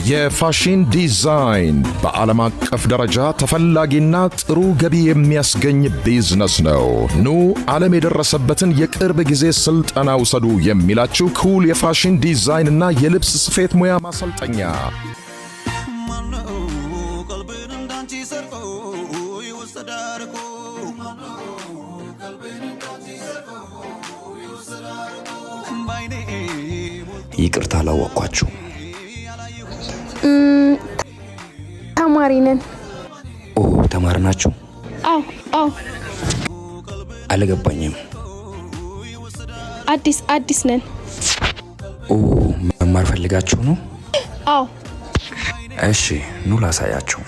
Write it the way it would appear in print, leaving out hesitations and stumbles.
የፋሽን ዲዛይን በዓለም አቀፍ ደረጃ ተፈላጊና ጥሩ ገቢ የሚያስገኝ ቢዝነስ ነው። ኑ ዓለም የደረሰበትን የቅርብ ጊዜ ስልጠና ውሰዱ የሚላችሁ ኩል የፋሽን ዲዛይን እና የልብስ ስፌት ሙያ ማሰልጠኛ ይቅርታ አላወቅኳችሁ። ተማሪ ነን። ኦ ተማሪ ናችሁ? አዎ አልገባኝም። አዲስ ነን። ኦ መማር ፈልጋችሁ ነው? አዎ። እሺ ኑ ላሳያችሁ።